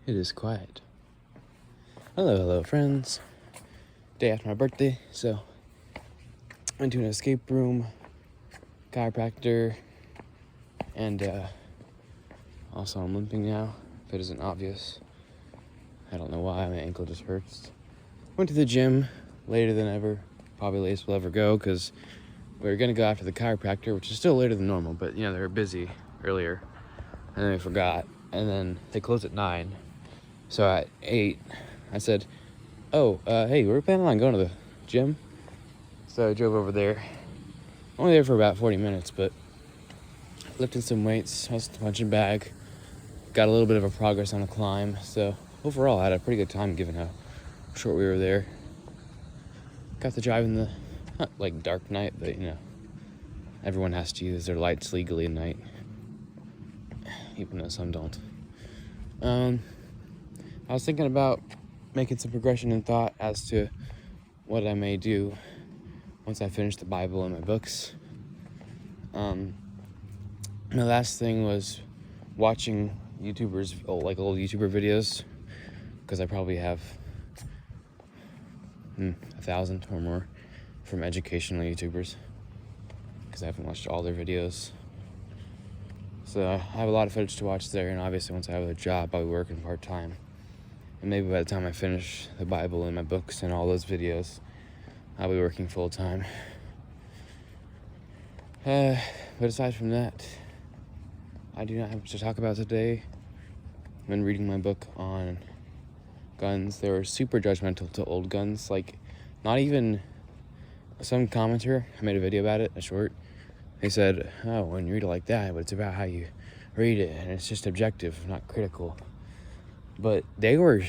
It is quiet. Hello, friends. Day after my birthday, so went to an escape room, chiropractor, and also I'm limping now, if it isn't obvious. I don't know why, my ankle just hurts. Went to the gym later than ever, probably latest we'll ever go, because we were going to go after the chiropractor, which is still later than normal, but they were busy earlier, and then we forgot, and then they closed at 9. So at 8, I said, hey, we're planning on going to the gym. So I drove over there. Only there for about 40 minutes, but lifted some weights, hustled the punching bag, got a little bit of a progress on the climb. So overall, I had a pretty good time given how short we were there. Got to drive in the, not like dark night, but everyone has to use their lights legally at night, even though some don't. I was thinking about making some progression in thought as to what I may do once I finish the Bible and my books. The last thing was watching YouTubers, old YouTuber videos, because I probably have 1,000 or more from educational YouTubers, because I haven't watched all their videos. So I have a lot of footage to watch there, and obviously once I have a job, I'll be working part-time. And maybe by the time I finish the Bible and my books and all those videos, I'll be working full-time. But aside from that, I do not have much to talk about today. I've been reading my book on guns. They were super judgmental to old guns. Like, not even some commenter, I made a video about it, a short. They said, when you read it like that, but it's about how you read it, and it's just objective, not critical. But they were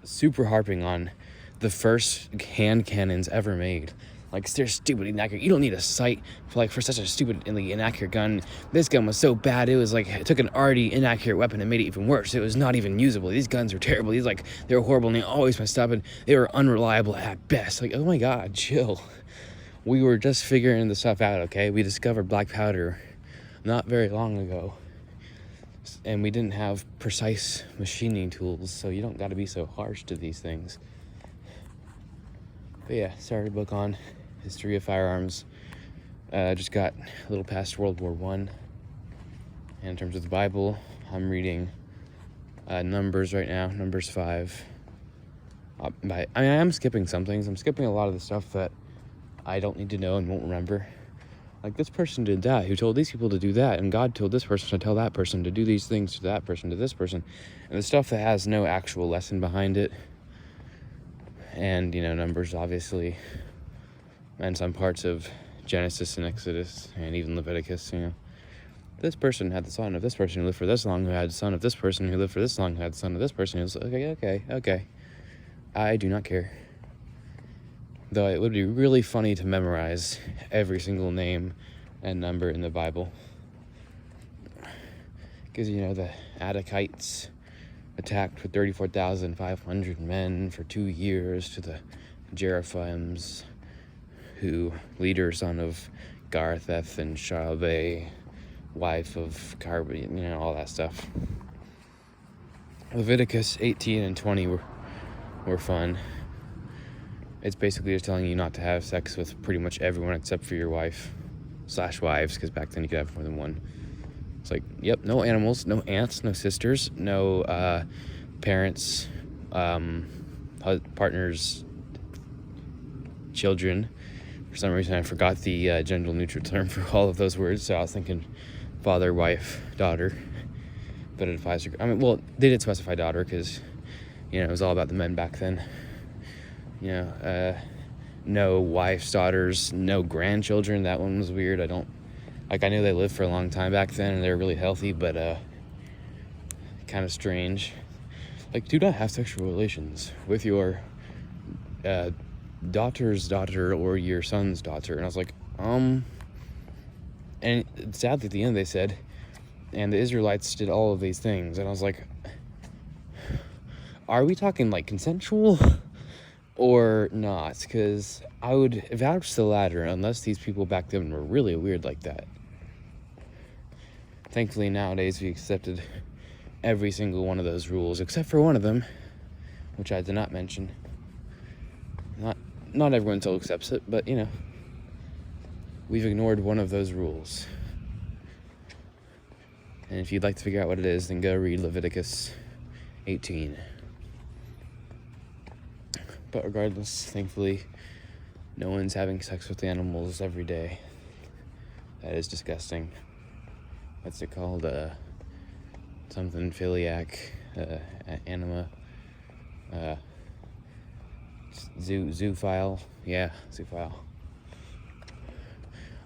super harping on the first hand cannons ever made. Like, they're stupid, inaccurate. You don't need a sight for such a stupid, inaccurate gun. This gun was so bad, it took an already inaccurate weapon and made it even worse. It was not even usable. These guns were terrible. They were horrible, and they always messed up, and they were unreliable at best. Like, oh my God, chill. We were just figuring the stuff out, okay? We discovered black powder not very long ago. And we didn't have precise machining tools, so you don't got to be so harsh to these things. But yeah, started a book on history of firearms. Just got a little past World War I. And in terms of the Bible, I'm reading Numbers right now, Numbers 5. I am skipping some things. I'm skipping a lot of the stuff that I don't need to know and won't remember. Like, this person did that, who told these people to do that, and God told this person to tell that person to do these things to that person, to this person. And the stuff that has no actual lesson behind it. And, Numbers, obviously, and some parts of Genesis and Exodus, and even Leviticus, This person had the son of this person who lived for this long, who had the son of this person who lived for this long, who had the son of this person who was, okay. I do not care. Though it would be really funny to memorize every single name and number in the Bible. Because, the Anakites attacked with 34,500 men for 2 years to the Jeraphims, leader, son of Gartheth and Shalbei, wife of Carbi, all that stuff. Leviticus 18 and 20 were fun. It's basically just telling you not to have sex with pretty much everyone except for your wife/wives, because back then you could have more than one. It's like, yep, no animals, no aunts, no sisters, no parents, partners, children. For some reason, I forgot the gender-neutral term for all of those words, so I was thinking father, wife, daughter. But it applies to... they did specify daughter because, it was all about the men back then. No wife's daughters, no grandchildren. That one was weird. I knew they lived for a long time back then and they were really healthy, but kind of strange. Do not have sexual relations with your daughter's daughter or your son's daughter. And I was like, and sadly at the end they said, and the Israelites did all of these things. And I was like, are we talking consensual? Or not, because I would vouch the latter unless these people back then were really weird like that. Thankfully nowadays we accepted every single one of those rules, except for one of them, which I did not mention. Not everyone still accepts it, but, you know, we've ignored one of those rules. And if you'd like to figure out what it is, then go read Leviticus 18. But regardless, thankfully, no one's having sex with animals every day. That is disgusting. What's it called? Something philiac, anima, zoophile. Yeah, zoophile.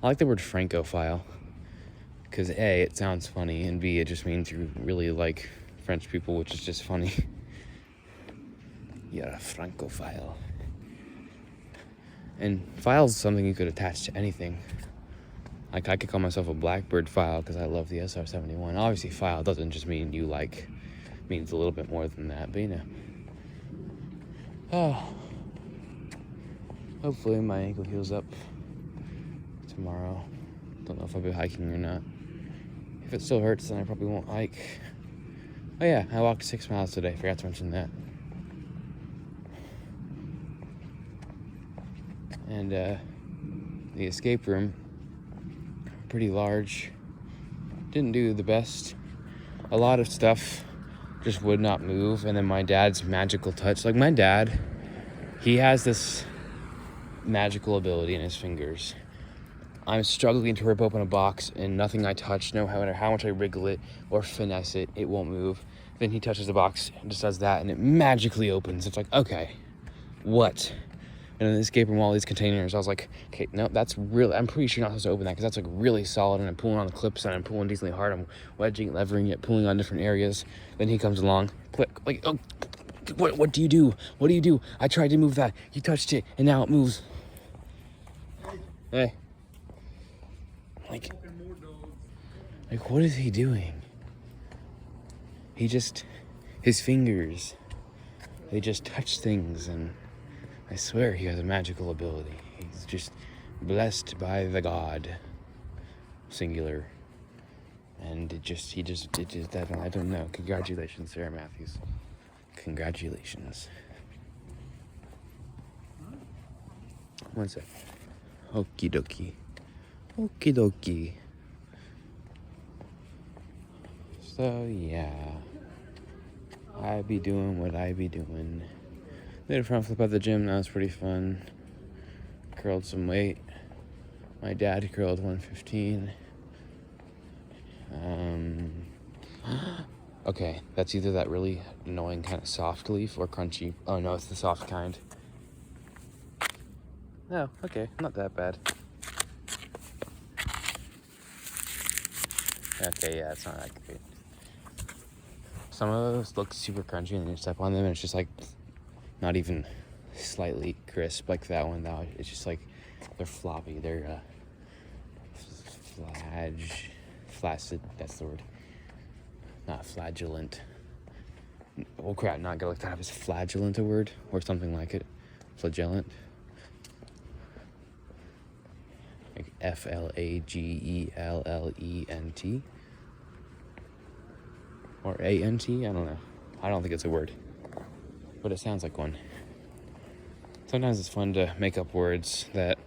I like the word francophile, because A, it sounds funny, and B, it just means you really like French people, which is just funny. You're a francophile. And phile's something you could attach to anything. Like, I could call myself a Blackbird phile because I love the SR-71. Obviously, phile doesn't just mean you like, it means a little bit more than that, but you know. Oh. Hopefully my ankle heals up tomorrow. Don't know if I'll be hiking or not. If it still hurts, then I probably won't hike. Oh yeah, I walked 6 miles today. Forgot to mention that. And the escape room, pretty large. Didn't do the best. A lot of stuff just would not move. And then my dad's magical touch. Like, my dad, he has this magical ability in his fingers. I'm struggling to rip open a box, and nothing I touch, no matter how much I wriggle it or finesse it, it won't move. Then he touches the box and just does that, and it magically opens. It's like, okay, what? And in the escape room, all these containers, I was like, okay, no, that's really, I'm pretty sure you're not supposed to open that, because that's like really solid, and I'm pulling on the clips, and I'm pulling decently hard, I'm wedging, levering it, pulling on different areas. Then he comes along, click, like, oh, what do you do? What do you do? I tried to move that, you touched it, and now it moves. Hey. Like, what is he doing? His fingers, they just touch things, and I swear he has a magical ability. He's just blessed by the God, singular. And it just, I don't know. Congratulations, Sarah Matthews. Congratulations. One sec. Okie dokie. Okie dokie. So, yeah. I be doing what I be doing. Did a front flip at the gym. That was pretty fun. Curled some weight. My dad curled 115. Okay, that's either that really annoying kind of soft leaf or crunchy. Oh no, it's the soft kind. No, okay, not that bad. Okay, yeah, it's not that great. Some of those look super crunchy, and then you step on them and it's just like not even slightly crisp like that one. Though it's just like they're floppy. They're flaccid. That's the word. Not flagellant. Oh crap! Not gonna look that up. Is flagellant a word or something like it? Flagellant. Like FLAGELLENT. Or ANT? I don't know. I don't think it's a word. But it sounds like one. Sometimes it's fun to make up words that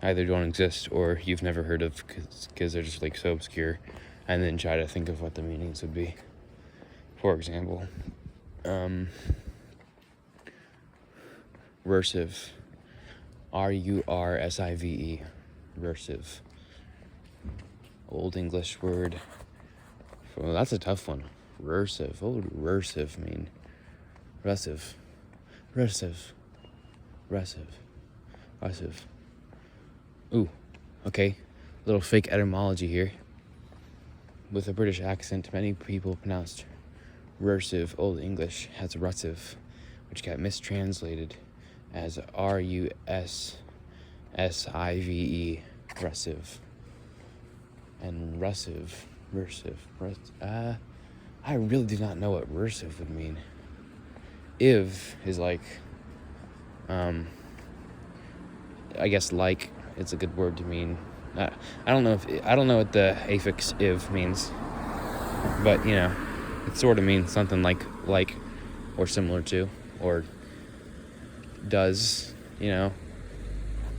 either don't exist or you've never heard of because they're just like so obscure, and then try to think of what the meanings would be. For example, rursive. RURSIVE. Rursive. Old English word. Well, that's a tough one. Rursive. What would rursive mean? Russive. Ooh, okay. Little fake etymology here. With a British accent, many people pronounced rursive Old English as russive, which got mistranslated as RUSSIVE, russive. And rursive. I really do not know what rursive would mean. Iv is like, I guess like, it's a good word to mean. I don't know what the affix iv means, but you know, It sort of means something like, or similar to, or does, you know.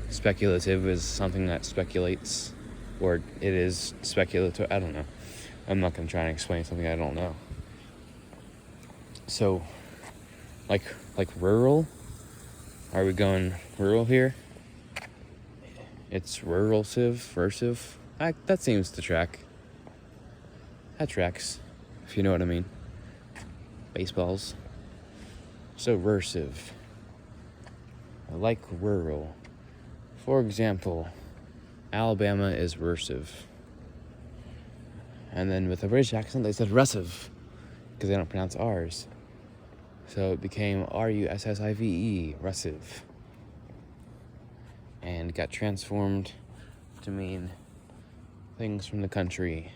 Speculative is something that speculates, or it is speculative. I don't know. I'm not going to try and explain something I don't know. So, like rural? Are we going rural here? It's versive. That seems to track. That tracks, if you know what I mean. Baseballs. So, versive. I like rural. For example, Alabama is versive. And then with a British accent, they said russive, because they don't pronounce R's. So it became russive, russive. And got transformed to mean things from the country.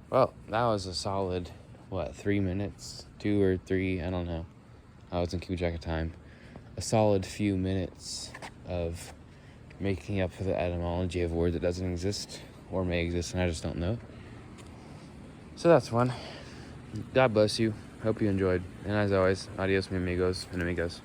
Well, that was a solid, 3 minutes? 2 or 3, I don't know. I wasn't keeping track of time. A solid few minutes of making up for the etymology of a word that doesn't exist or may exist and I just don't know. So that's fun. God bless you. Hope you enjoyed. And as always, adios, mi amigos and amigos.